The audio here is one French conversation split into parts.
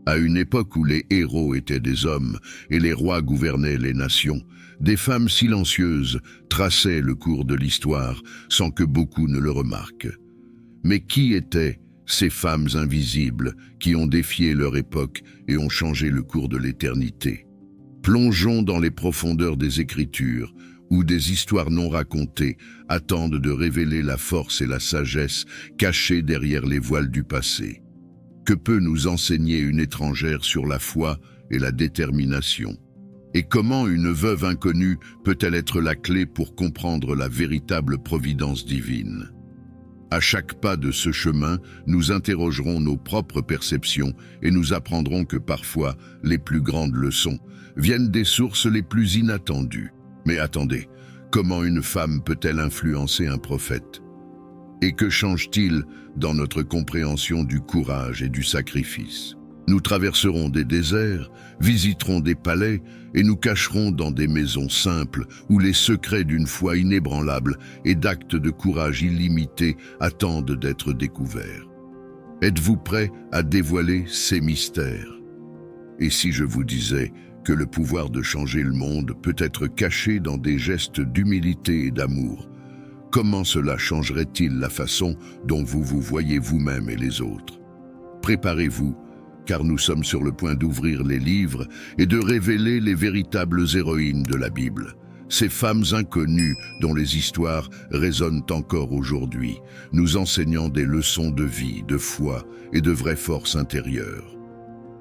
À une époque où les héros étaient des hommes et les rois gouvernaient les nations, des femmes silencieuses traçaient le cours de l'histoire sans que beaucoup ne le remarquent. Mais qui étaient ces femmes invisibles qui ont défié leur époque et ont changé le cours de l'éternité? Plongeons dans les profondeurs des Écritures, où des histoires non racontées attendent de révéler la force et la sagesse cachées derrière les voiles du passé. Que peut nous enseigner une étrangère sur la foi et la détermination? Et comment une veuve inconnue peut-elle être la clé pour comprendre la véritable providence divine? À chaque pas de ce chemin, nous interrogerons nos propres perceptions et nous apprendrons que parfois, les plus grandes leçons viennent des sources les plus inattendues. Mais attendez, comment une femme peut-elle influencer un prophète? Et que change-t-il dans notre compréhension du courage et du sacrifice? Nous traverserons des déserts, visiterons des palais et nous cacherons dans des maisons simples où les secrets d'une foi inébranlable et d'actes de courage illimités attendent d'être découverts. Êtes-vous prêts à dévoiler ces mystères? Et si je vous disais que le pouvoir de changer le monde peut être caché dans des gestes d'humilité et d'amour, comment cela changerait-il la façon dont vous vous voyez vous-même et les autres? Préparez-vous, car nous sommes sur le point d'ouvrir les livres et de révéler les véritables héroïnes de la Bible. Ces femmes inconnues dont les histoires résonnent encore aujourd'hui, nous enseignant des leçons de vie, de foi et de vraie force intérieure.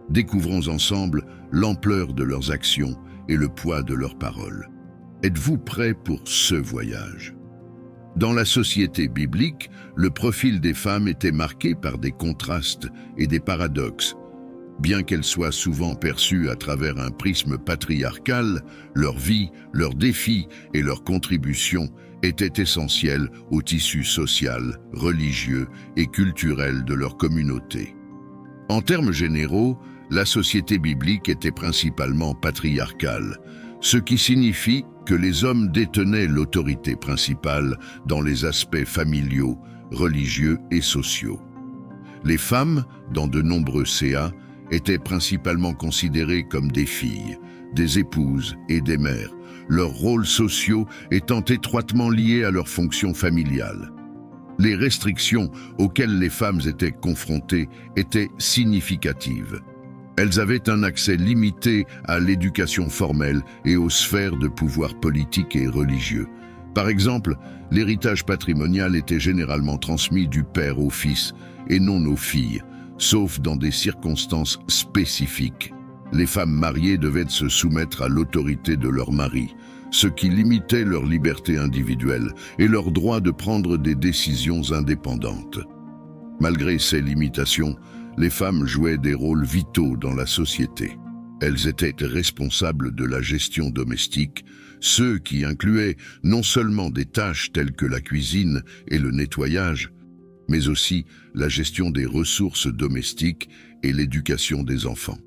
Découvrons ensemble l'ampleur de leurs actions et le poids de leurs paroles. Êtes-vous prêts pour ce voyage? Dans la société biblique, le profil des femmes était marqué par des contrastes et des paradoxes. Bien qu'elles soient souvent perçues à travers un prisme patriarcal, leur vie, leurs défis et leurs contributions étaient essentielles au tissu social, religieux et culturel de leur communauté. En termes généraux, la société biblique était principalement patriarcale, ce qui signifie que les hommes détenaient l'autorité principale dans les aspects familiaux, religieux et sociaux. Les femmes, dans de nombreux CA, étaient principalement considérées comme des filles, des épouses et des mères, leurs rôles sociaux étant étroitement liés à leurs fonctions familiales. Les restrictions auxquelles les femmes étaient confrontées étaient significatives. Elles avaient un accès limité à l'éducation formelle et aux sphères de pouvoir politique et religieux. Par exemple, l'héritage patrimonial était généralement transmis du père au fils et non aux filles, sauf dans des circonstances spécifiques. Les femmes mariées devaient se soumettre à l'autorité de leur mari, ce qui limitait leur liberté individuelle et leur droit de prendre des décisions indépendantes. Malgré ces limitations, les femmes jouaient des rôles vitaux dans la société. Elles étaient responsables de la gestion domestique, ce qui incluait non seulement des tâches telles que la cuisine et le nettoyage, mais aussi la gestion des ressources domestiques et l'éducation des enfants.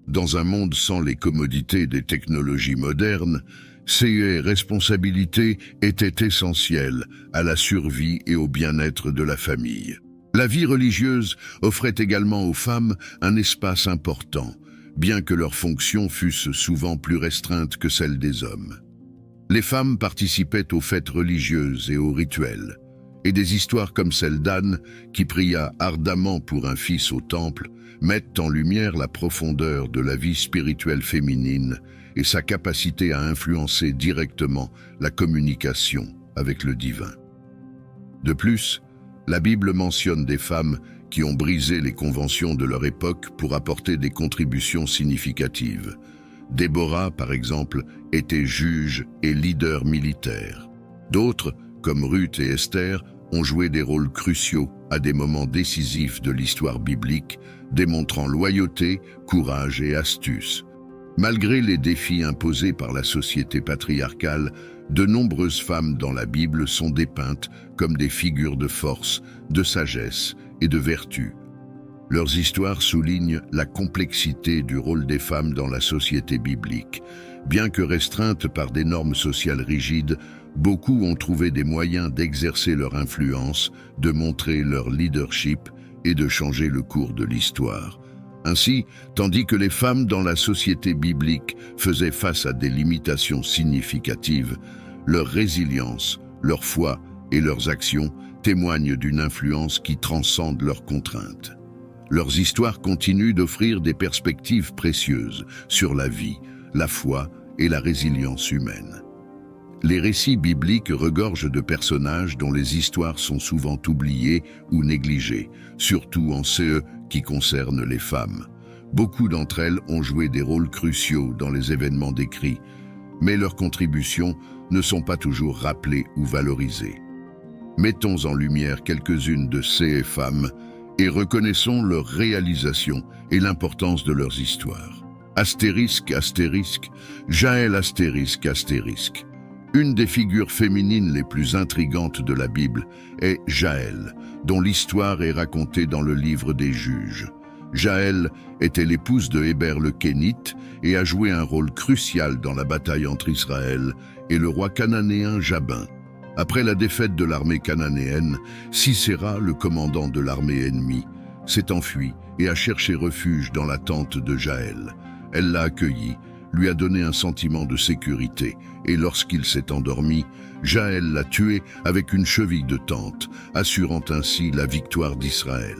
Dans un monde sans les commodités des technologies modernes, ces responsabilités étaient essentielles à la survie et au bien-être de la famille. La vie religieuse offrait également aux femmes un espace important, bien que leurs fonctions fussent souvent plus restreintes que celles des hommes. Les femmes participaient aux fêtes religieuses et aux rituels, et des histoires comme celle d'Anne, qui pria ardemment pour un fils au temple, mettent en lumière la profondeur de la vie spirituelle féminine et sa capacité à influencer directement la communication avec le divin. De plus, la Bible mentionne des femmes qui ont brisé les conventions de leur époque pour apporter des contributions significatives. Déborah, par exemple, était juge et leader militaire. D'autres, comme Ruth et Esther, ont joué des rôles cruciaux à des moments décisifs de l'histoire biblique, démontrant loyauté, courage et astuce. Malgré les défis imposés par la société patriarcale, de nombreuses femmes dans la Bible sont dépeintes comme des figures de force, de sagesse et de vertu. Leurs histoires soulignent la complexité du rôle des femmes dans la société biblique. Bien que restreintes par des normes sociales rigides, beaucoup ont trouvé des moyens d'exercer leur influence, de montrer leur leadership et de changer le cours de l'histoire. Ainsi, tandis que les femmes dans la société biblique faisaient face à des limitations significatives, leur résilience, leur foi et leurs actions témoignent d'une influence qui transcende leurs contraintes. Leurs histoires continuent d'offrir des perspectives précieuses sur la vie, la foi et la résilience humaine. Les récits bibliques regorgent de personnages dont les histoires sont souvent oubliées ou négligées, surtout en ce qui concerne les femmes. Beaucoup d'entre elles ont joué des rôles cruciaux dans les événements décrits, mais leurs contributions ne sont pas toujours rappelées ou valorisées. Mettons en lumière quelques-unes de ces femmes et reconnaissons leur réalisation et l'importance de leurs histoires. Astérisque, astérisque, Jaël astérisque, astérisque. Une des figures féminines les plus intrigantes de la Bible est Jaël, dont l'histoire est racontée dans le livre des Juges. Jaël était l'épouse de Héber le Kénite et a joué un rôle crucial dans la bataille entre Israël et le roi cananéen Jabin. Après la défaite de l'armée cananéenne, Sisera, le commandant de l'armée ennemie, s'est enfui et a cherché refuge dans la tente de Jaël. Elle l'a accueilli, lui a donné un sentiment de sécurité, et lorsqu'il s'est endormi, Jaël l'a tué avec une cheville de tente, assurant ainsi la victoire d'Israël.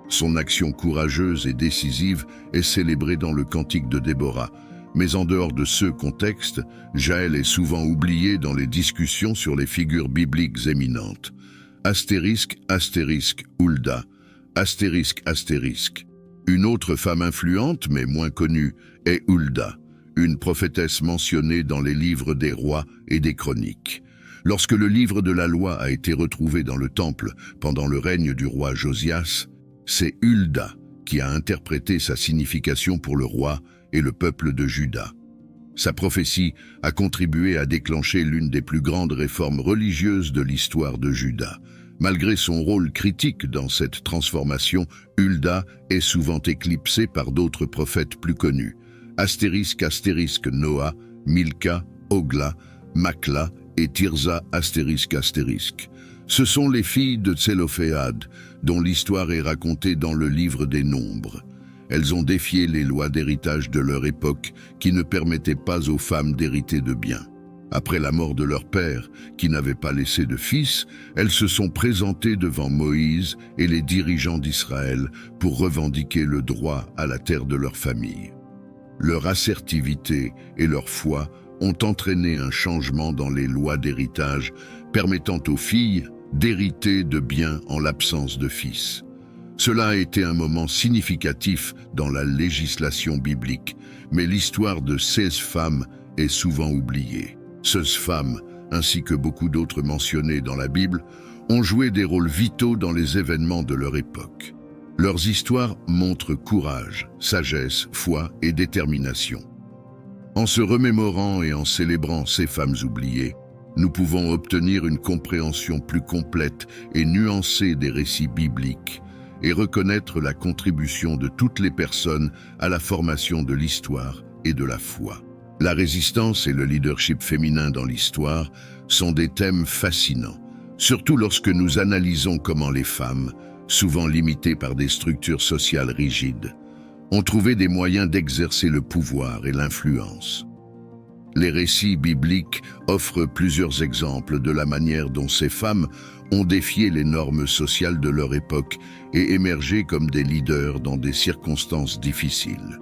Son action courageuse et décisive est célébrée dans le Cantique de Déborah, mais en dehors de ce contexte, Jaël est souvent oublié dans les discussions sur les figures bibliques éminentes. Astérisque, astérisque, Hulda, astérisque, astérisque. Une autre femme influente, mais moins connue, est Hulda, une prophétesse mentionnée dans les livres des rois et des chroniques. Lorsque le livre de la loi a été retrouvé dans le temple pendant le règne du roi Josias, c'est Hulda qui a interprété sa signification pour le roi et le peuple de Juda. Sa prophétie a contribué à déclencher l'une des plus grandes réformes religieuses de l'histoire de Juda. Malgré son rôle critique dans cette transformation, Hulda est souvent éclipsée par d'autres prophètes plus connus. Astérisque, astérisque, Noah, Milka, Ogla, Makla et Tirza, astérisque, astérisque. Ce sont les filles de Tsélophéad, dont l'histoire est racontée dans le livre des Nombres. Elles ont défié les lois d'héritage de leur époque qui ne permettaient pas aux femmes d'hériter de biens. Après la mort de leur père, qui n'avait pas laissé de fils, elles se sont présentées devant Moïse et les dirigeants d'Israël pour revendiquer le droit à la terre de leur famille. Leur assertivité et leur foi ont entraîné un changement dans les lois d'héritage, permettant aux filles d'hériter de biens en l'absence de fils. Cela a été un moment significatif dans la législation biblique, mais l'histoire de 16 femmes est souvent oubliée. Ces femmes, ainsi que beaucoup d'autres mentionnées dans la Bible, ont joué des rôles vitaux dans les événements de leur époque. Leurs histoires montrent courage, sagesse, foi et détermination. En se remémorant et en célébrant ces femmes oubliées, nous pouvons obtenir une compréhension plus complète et nuancée des récits bibliques et reconnaître la contribution de toutes les personnes à la formation de l'histoire et de la foi. La résistance et le leadership féminin dans l'histoire sont des thèmes fascinants, surtout lorsque nous analysons comment les femmes, souvent limitées par des structures sociales rigides, ont trouvé des moyens d'exercer le pouvoir et l'influence. Les récits bibliques offrent plusieurs exemples de la manière dont ces femmes ont défié les normes sociales de leur époque et émergé comme des leaders dans des circonstances difficiles.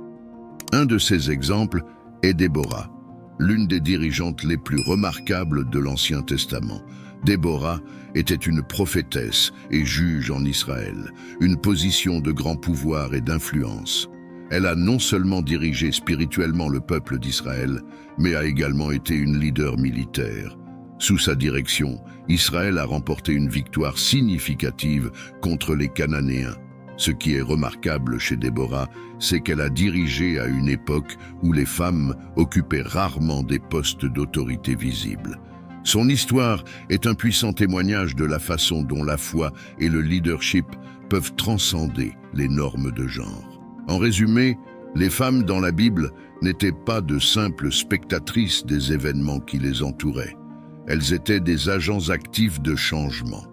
Un de ces exemples est Déborah, l'une des dirigeantes les plus remarquables de l'Ancien Testament. Déborah était une prophétesse et juge en Israël, une position de grand pouvoir et d'influence. Elle a non seulement dirigé spirituellement le peuple d'Israël, mais a également été une leader militaire. Sous sa direction, Israël a remporté une victoire significative contre les Cananéens. Ce qui est remarquable chez Déborah, c'est qu'elle a dirigé à une époque où les femmes occupaient rarement des postes d'autorité visibles. Son histoire est un puissant témoignage de la façon dont la foi et le leadership peuvent transcender les normes de genre. En résumé, les femmes dans la Bible n'étaient pas de simples spectatrices des événements qui les entouraient. Elles étaient des agents actifs de changement.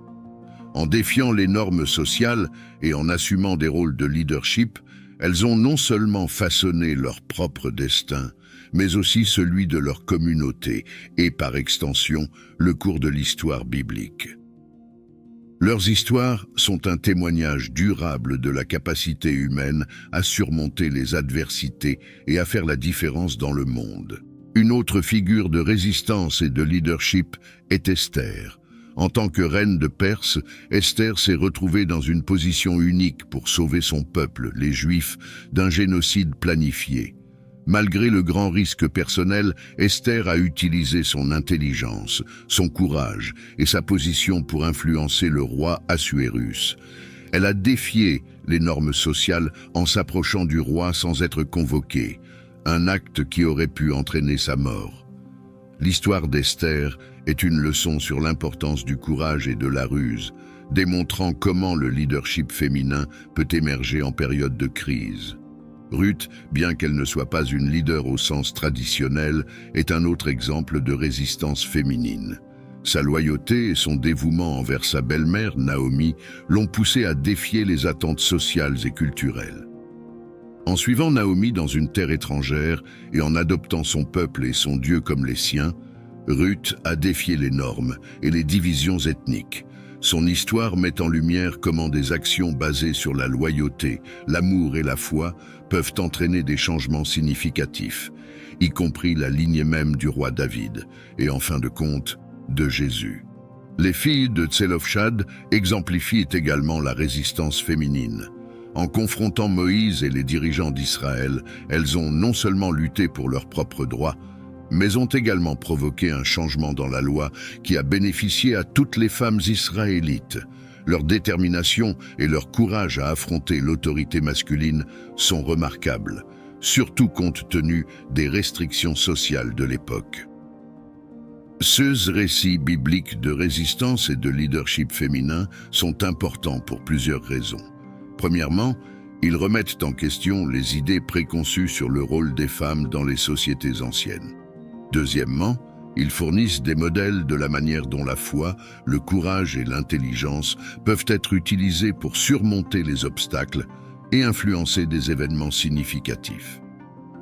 En défiant les normes sociales et en assumant des rôles de leadership, Elles ont non seulement façonné leur propre destin, mais aussi celui de leur communauté et, par extension, le cours de l'histoire biblique. Leurs histoires sont un témoignage durable de la capacité humaine à surmonter les adversités et à faire la différence dans le monde. Une autre figure de résistance et de leadership est Esther. En tant que reine de Perse, Esther s'est retrouvée dans une position unique pour sauver son peuple, les Juifs, d'un génocide planifié. Malgré le grand risque personnel, Esther a utilisé son intelligence, son courage et sa position pour influencer le roi Assuérus. Elle a défié les normes sociales en s'approchant du roi sans être convoquée, un acte qui aurait pu entraîner sa mort. L'histoire d'Esther est une leçon sur l'importance du courage et de la ruse, démontrant comment le leadership féminin peut émerger en période de crise. Ruth, bien qu'elle ne soit pas une leader au sens traditionnel, est un autre exemple de résistance féminine. Sa loyauté et son dévouement envers sa belle-mère, Naomi, l'ont poussée à défier les attentes sociales et culturelles. En suivant Naomi dans une terre étrangère et en adoptant son peuple et son Dieu comme les siens, Ruth a défié les normes et les divisions ethniques. Son histoire met en lumière comment des actions basées sur la loyauté, l'amour et la foi peuvent entraîner des changements significatifs, y compris la lignée même du roi David et, en fin de compte, de Jésus. Les filles de Tselofchad exemplifient également la résistance féminine. En confrontant Moïse et les dirigeants d'Israël, elles ont non seulement lutté pour leurs propres droits, mais ont également provoqué un changement dans la loi qui a bénéficié à toutes les femmes israélites. Leur détermination et leur courage à affronter l'autorité masculine sont remarquables, surtout compte tenu des restrictions sociales de l'époque. Ces récits bibliques de résistance et de leadership féminin sont importants pour plusieurs raisons. Premièrement, ils remettent en question les idées préconçues sur le rôle des femmes dans les sociétés anciennes. Deuxièmement, ils fournissent des modèles de la manière dont la foi, le courage et l'intelligence peuvent être utilisés pour surmonter les obstacles et influencer des événements significatifs.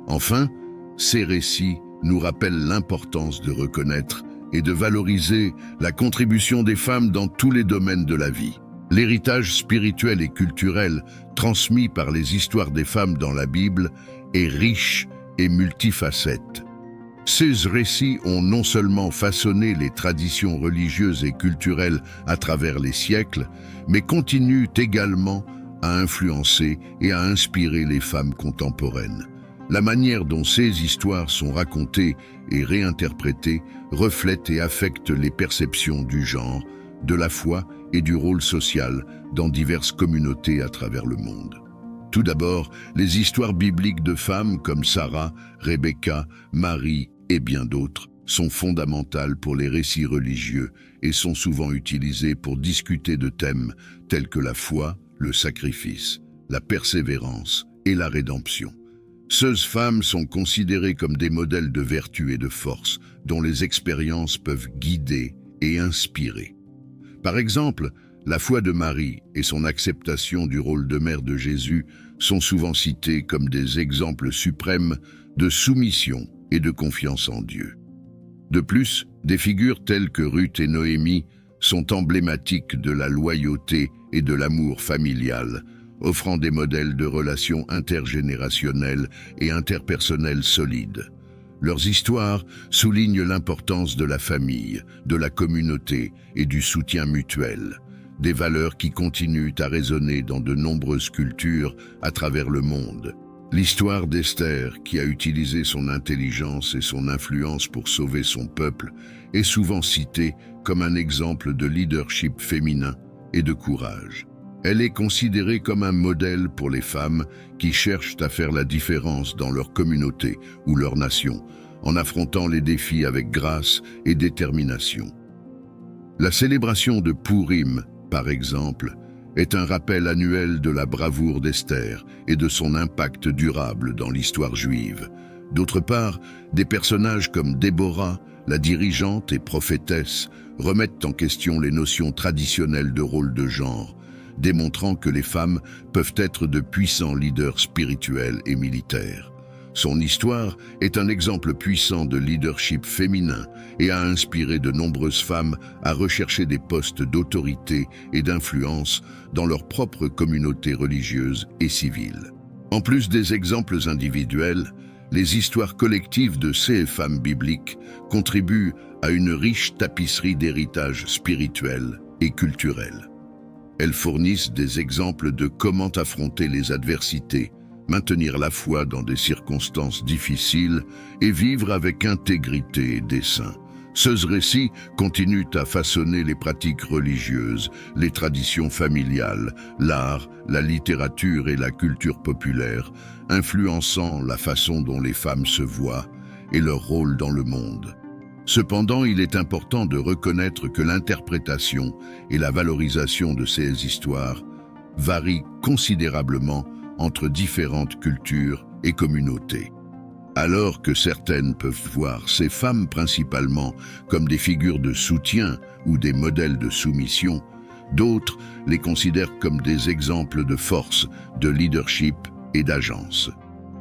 Enfin, ces récits nous rappellent l'importance de reconnaître et de valoriser la contribution des femmes dans tous les domaines de la vie. L'héritage spirituel et culturel transmis par les histoires des femmes dans la Bible est riche et multifacette. Ces récits ont non seulement façonné les traditions religieuses et culturelles à travers les siècles, mais continuent également à influencer et à inspirer les femmes contemporaines. La manière dont ces histoires sont racontées et réinterprétées reflète et affecte les perceptions du genre, de la foi et du rôle social dans diverses communautés à travers le monde. Tout d'abord, les histoires bibliques de femmes comme Sarah, Rebecca, Marie et bien d'autres sont fondamentales pour les récits religieux et sont souvent utilisées pour discuter de thèmes tels que la foi, le sacrifice, la persévérance et la rédemption. Ces femmes sont considérées comme des modèles de vertu et de force dont les expériences peuvent guider et inspirer. Par exemple, la foi de Marie et son acceptation du rôle de mère de Jésus sont souvent cités comme des exemples suprêmes de soumission et de confiance en Dieu. De plus, des figures telles que Ruth et Noémie sont emblématiques de la loyauté et de l'amour familial, offrant des modèles de relations intergénérationnelles et interpersonnelles solides. Leurs histoires soulignent l'importance de la famille, de la communauté et du soutien mutuel, des valeurs qui continuent à résonner dans de nombreuses cultures à travers le monde. L'histoire d'Esther, qui a utilisé son intelligence et son influence pour sauver son peuple, est souvent citée comme un exemple de leadership féminin et de courage. Elle est considérée comme un modèle pour les femmes qui cherchent à faire la différence dans leur communauté ou leur nation, en affrontant les défis avec grâce et détermination. La célébration de Purim, par exemple, est un rappel annuel de la bravoure d'Esther et de son impact durable dans l'histoire juive. D'autre part, des personnages comme Déborah, la dirigeante et prophétesse, remettent en question les notions traditionnelles de rôle de genre, démontrant que les femmes peuvent être de puissants leaders spirituels et militaires. Son histoire est un exemple puissant de leadership féminin et a inspiré de nombreuses femmes à rechercher des postes d'autorité et d'influence dans leur propre communauté religieuse et civile. En plus des exemples individuels, les histoires collectives de ces femmes bibliques contribuent à une riche tapisserie d'héritage spirituel et culturel. Elles fournissent des exemples de comment affronter les adversités, maintenir la foi dans des circonstances difficiles et vivre avec intégrité et dessein. Ce récit continue à façonner les pratiques religieuses, les traditions familiales, l'art, la littérature et la culture populaire, influençant la façon dont les femmes se voient et leur rôle dans le monde. Cependant, il est important de reconnaître que l'interprétation et la valorisation de ces histoires varient considérablement entre différentes cultures et communautés. Alors que certaines peuvent voir ces femmes principalement comme des figures de soutien ou des modèles de soumission, d'autres les considèrent comme des exemples de force, de leadership et d'agence.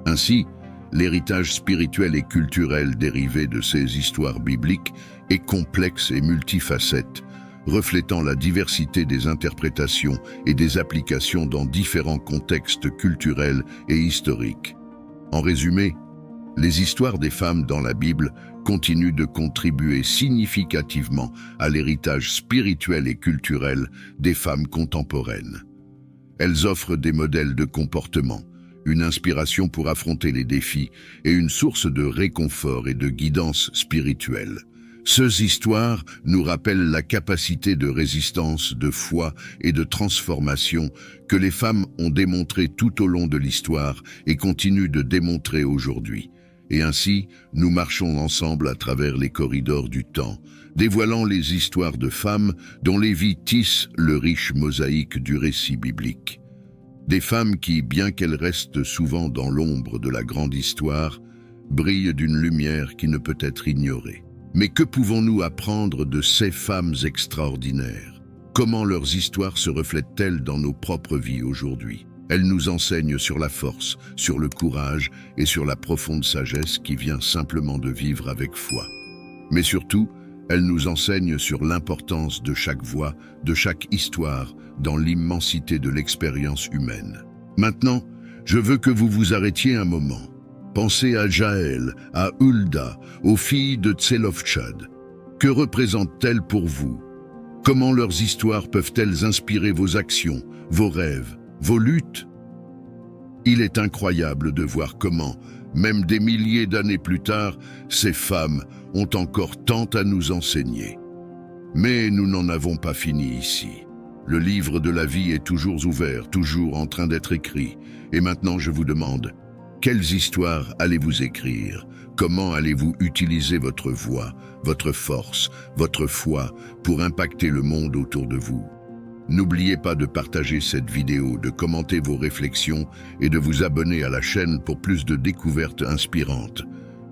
Ainsi, l'héritage spirituel et culturel dérivé de ces histoires bibliques est complexe et multifacette, reflétant la diversité des interprétations et des applications dans différents contextes culturels et historiques. En résumé, les histoires des femmes dans la Bible continuent de contribuer significativement à l'héritage spirituel et culturel des femmes contemporaines. Elles offrent des modèles de comportement, une inspiration pour affronter les défis et une source de réconfort et de guidance spirituelle. Ces histoires nous rappellent la capacité de résistance, de foi et de transformation que les femmes ont démontré tout au long de l'histoire et continuent de démontrer aujourd'hui. Et ainsi, nous marchons ensemble à travers les corridors du temps, dévoilant les histoires de femmes dont les vies tissent le riche mosaïque du récit biblique. Des femmes qui, bien qu'elles restent souvent dans l'ombre de la grande histoire, brillent d'une lumière qui ne peut être ignorée. Mais que pouvons-nous apprendre de ces femmes extraordinaires? Comment leurs histoires se reflètent-elles dans nos propres vies aujourd'hui? Elles nous enseignent sur la force, sur le courage et sur la profonde sagesse qui vient simplement de vivre avec foi. Mais surtout, elles nous enseignent sur l'importance de chaque voix, de chaque histoire, dans l'immensité de l'expérience humaine. Maintenant, je veux que vous vous arrêtiez un moment. Pensez à Jaël, à Hulda, aux filles de Tselofchad. Que représentent-elles pour vous? Comment leurs histoires peuvent-elles inspirer vos actions, vos rêves, vos luttes? Il est incroyable de voir comment, même des milliers d'années plus tard, ces femmes ont encore tant à nous enseigner. Mais nous n'en avons pas fini ici. Le livre de la vie est toujours ouvert, toujours en train d'être écrit. Et maintenant je vous demande, quelles histoires allez-vous écrire? Comment allez-vous utiliser votre voix, votre force, votre foi pour impacter le monde autour de vous? N'oubliez pas de partager cette vidéo, de commenter vos réflexions et de vous abonner à la chaîne pour plus de découvertes inspirantes.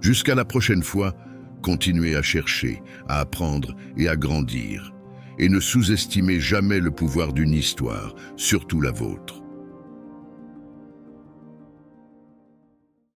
Jusqu'à la prochaine fois, continuez à chercher, à apprendre et à grandir. Et ne sous-estimez jamais le pouvoir d'une histoire, surtout la vôtre.